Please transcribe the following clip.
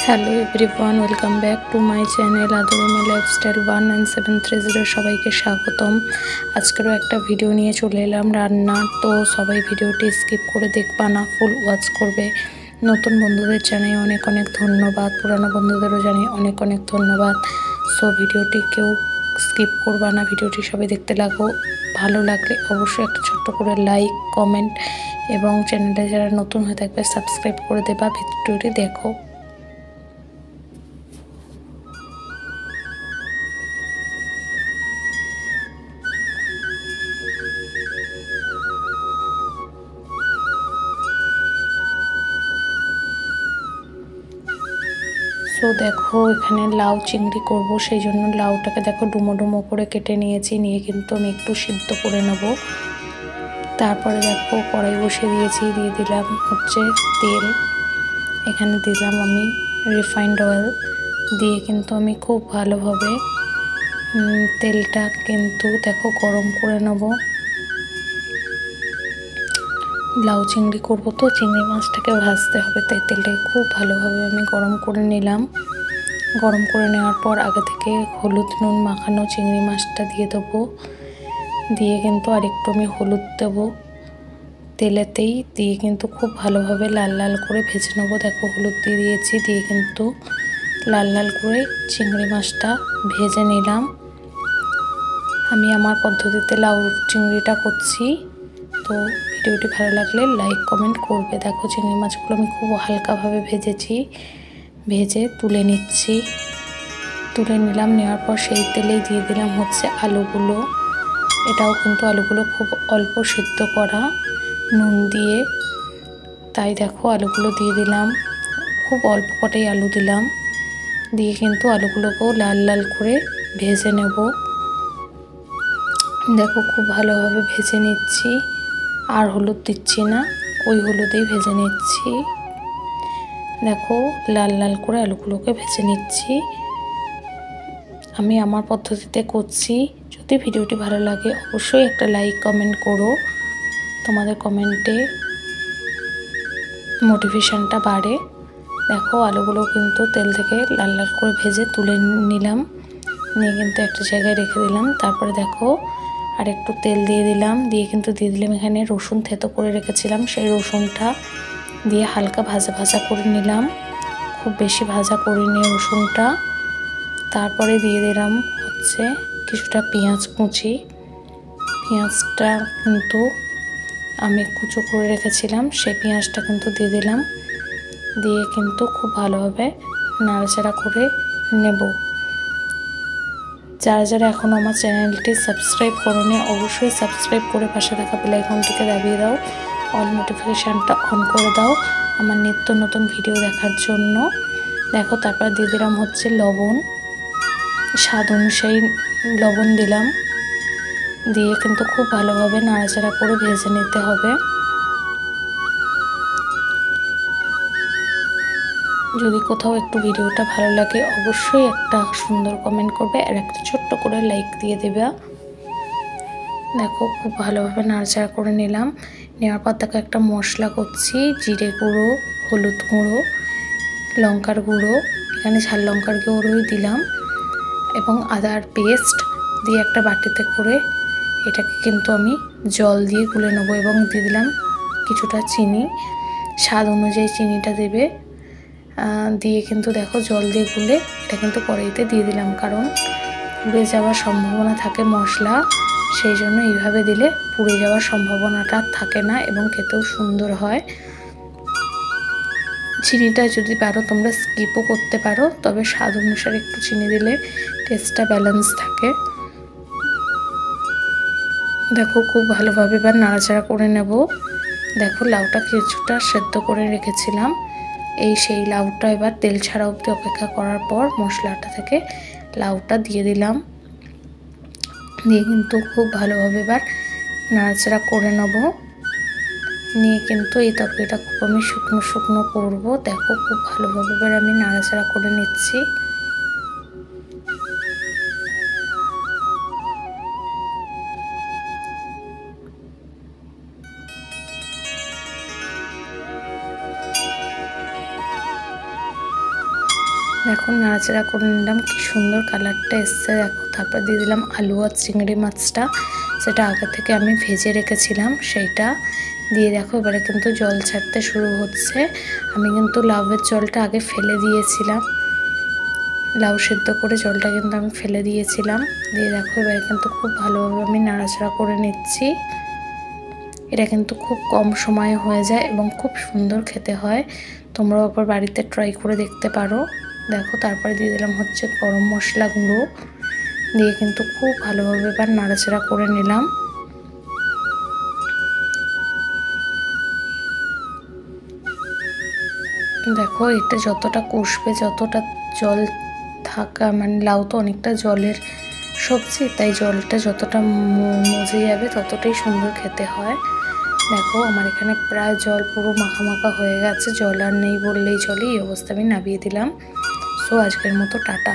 Hello everyone, welcome back to my channel আদুরুমে lifestyle 19730। সবাইকে স্বাগতম। আজকেরও একটা ভিডিও নিয়ে চলে এলাম রান্না। তো সবাই ভিডিওটি স্কিপ করে দেখবা না, ফুল ওয়াচ করবে। নতুন বন্ধুদের জানাই অনেক অনেক ধন্যবাদ, পুরানো বন্ধুদেরও জানাই অনেক অনেক ধন্যবাদ। সো ভিডিওটি কেউ স্কিপ করবা না, ভিডিওটি সবাই দেখতে লাগো। ভালো লাগলে অবশ্যই একটা ছোট্ট করে লাইক, কমেন্ট এবং চ্যানেলে যারা নতুন হয়ে থাকবে সাবস্ক্রাইব করে দেবা। ভিডিওটি দেখো। সো দেখো, এখানে লাউ চিংড়ি করব, সেই জন্য লাউটাকে দেখো ডুমো ডুমো করে কেটে নিয়েছি। নিয়ে কিন্তু আমি একটু সিদ্ধ করে নেব। তারপরে দেখো কড়াই বসিয়ে দিয়েছি, দিয়ে দিলাম হচ্ছে তেল। এখানে দিলাম আমি রিফাইন্ড অয়েল। দিয়ে কিন্তু আমি খুব ভালোভাবে তেলটা কিন্তু দেখো গরম করে নেব। লাউ চিংড়ি করব তো চিংড়ি মাছটাকে ভাজতে হবে, তাই তেলটাকে খুব ভালোভাবে আমি গরম করে নিলাম। গরম করে নেওয়ার পর আগে থেকে হলুদ নুন মাখানো চিংড়ি মাছটা দিয়ে দেবো। দিয়ে কিন্তু আরেকটু আমি হলুদ দেবো তেলেতেই, দিয়ে কিন্তু খুব ভালোভাবে লাল লাল করে ভেজে নেবো। দেখো হলুদ দিয়ে দিয়েছি, দিয়ে কিন্তু লাল লাল করে চিংড়ি মাছটা ভেজে নিলাম। আমি আমার পদ্ধতিতে লাউ চিংড়িটা করছি। তো ভিডিওটি ভালো লাগলে লাইক কমেন্ট করবে। দেখো চিংড়ি মাছগুলো আমি খুব হালকাভাবে ভেজেছি, ভেজে তুলে নিচ্ছি। তুলে নিলাম, নেওয়ার পর সেই তেলেই দিয়ে দিলাম হচ্ছে আলুগুলো। এটাও কিন্তু আলুগুলো খুব অল্প সিদ্ধ করা নুন দিয়ে, তাই দেখো আলুগুলো দিয়ে দিলাম। খুব অল্প কটাই আলু দিলাম, দিয়ে কিন্তু আলুগুলোকেও লাল লাল করে ভেজে নেব। দেখো খুব ভালোভাবে ভেজে নিচ্ছি, আর হলুদ দিচ্ছি না, ওই হলুদেই ভেজে নিচ্ছি। দেখো লাল লাল করে আলুগুলোকে ভেজে নিচ্ছি। আমি আমার পদ্ধতিতে করছি। যদি ভিডিওটি ভালো লাগে অবশ্যই একটা লাইক কমেন্ট করো, তোমাদের কমেন্টে মোটিভেশনটা বাড়ে। দেখো আলুগুলো কিন্তু তেল থেকে লাল লাল করে ভেজে তুলে নিলাম, নিয়ে কিন্তু একটা জায়গায় রেখে দিলাম। তারপরে দেখো আর একটু তেল দিয়ে দিলাম, দিয়ে কিন্তু দিয়ে দিলাম এখানে রসুন থেতো করে রেখেছিলাম, সেই রসুনটা দিয়ে হালকা ভাজা ভাজা করে নিলাম। খুব বেশি ভাজা করে নিয়ে রসুনটা, তারপরে দিয়ে দিলাম হচ্ছে কিছুটা পেঁয়াজ কুচি। পেঁয়াজটা কিন্তু আমি কুচো করে রেখেছিলাম, সেই পেঁয়াজটা কিন্তু দিয়ে দিলাম। দিয়ে কিন্তু খুব ভালোভাবে নাড়াচাড়া করে নেব। যারা যারা এখনও আমার চ্যানেলটি সাবস্ক্রাইব করোনি অবশ্যই সাবস্ক্রাইব করে পাশে থাকা বেল আইকনটিকে দাবিয়ে দাও, অল নোটিফিকেশানটা অন করে দাও আমার নিত্য নতুন ভিডিও দেখার জন্য। দেখো তারপর দিয়ে দিলাম হচ্ছে লবণ, স্বাদ অনুযায়ী লবণ দিলাম। দিয়ে কিন্তু খুব ভালোভাবে নাড়াচাড়া করে ভেজে নিতে হবে। যদি কোথাও একটু ভিডিওটা ভালো লাগে অবশ্যই একটা সুন্দর কমেন্ট করবে, আর একটা ছোট্ট করে লাইক দিয়ে দেবে। দেখো খুব ভালোভাবে নাড়াচাড়া করে নিলাম। নেওয়ার পর দেখো একটা মশলা করছি, জিরে গুঁড়ো, হলুদ গুঁড়ো, লঙ্কার গুঁড়ো, এখানে ঝাল লঙ্কার গুঁড়োই দিলাম, এবং আদার পেস্ট দিয়ে একটা বাটিতে করে এটাকে কিন্তু আমি জল দিয়ে গুলে নেবো। এবং দিয়ে দিলাম কিছুটা চিনি, স্বাদ অনুযায়ী চিনিটা দেবে। দিয়ে কিন্তু দেখো জল দিয়ে গুলে এটা কিন্তু কড়াইতে দিয়ে দিলাম, কারণ পুড়ে যাওয়ার সম্ভাবনা থাকে মশলা, সেই জন্য এইভাবে দিলে পুড়ে যাওয়ার সম্ভাবনাটা থাকে না এবং খেতেও সুন্দর হয়। চিনিটা যদি পারো তোমরা স্কিপও করতে পারো, তবে স্বাদ অনুসারে একটু চিনি দিলে টেস্টটা ব্যালেন্স থাকে। দেখো খুব ভালোভাবে এবার নাড়াচাড়া করে নেব। দেখো লাউটা কিছুটা সেদ্ধ করে রেখেছিলাম, সেই লাউটা এবার তেল ছাড়া অবধি অপেক্ষা করার পর মশলাটা থেকে লাউটা দিয়ে দিলাম। দিয়ে কিন্তু খুব ভালোভাবে এবার নাড়াচাড়া করে নেব। নিয়ে কিন্তু এই তরকারিটা খুব আমি শুকনো শুকনো করবো। দেখো খুব ভালোভাবে এবার আমি নাড়াচাড়া করে নিচ্ছি। দেখো নাড়াচাড়া করে নিলাম, কি সুন্দর কালারটা এসছে দেখো। তারপর দিয়ে দিলাম আলু আর চিংড়ি মাছটা, সেটা আগে থেকে আমি ভেজে রেখেছিলাম, সেইটা দিয়ে দেখো এবারে কিন্তু জল ছাড়তে শুরু হচ্ছে। আমি কিন্তু লাউয়ের জলটা আগে ফেলে দিয়েছিলাম, লাউ সেদ্ধ করে জলটা কিন্তু আমি ফেলে দিয়েছিলাম। দিয়ে দেখো এবারে কিন্তু খুব ভালোভাবে আমি নাড়াচাড়া করে নিচ্ছি। এটা কিন্তু খুব কম সময়ে হয়ে যায় এবং খুব সুন্দর খেতে হয়, তোমরাও আবার বাড়িতে ট্রাই করে দেখতে পারো। দেখো তারপরে দিয়ে দিলাম হচ্ছে গরম মশলা গুঁড়ো, দিয়ে কিন্তু খুব ভালোভাবে এবার নাড়াচাড়া করে নিলাম। দেখো এটা যতটা কষবে, যতটা জল থাকা, মানে লাউ তো অনেকটা জলের সবজি, তাই জলটা যতটা মজে যাবে ততটাই সুন্দর খেতে হয়। দেখো আমার এখানে প্রায় জল পুরো মাখা মাখা হয়ে গেছে, জল আর নেই বললেই চলে। এই অবস্থা আমি নামিয়ে দিলাম। সো আজকের মতো টাটা।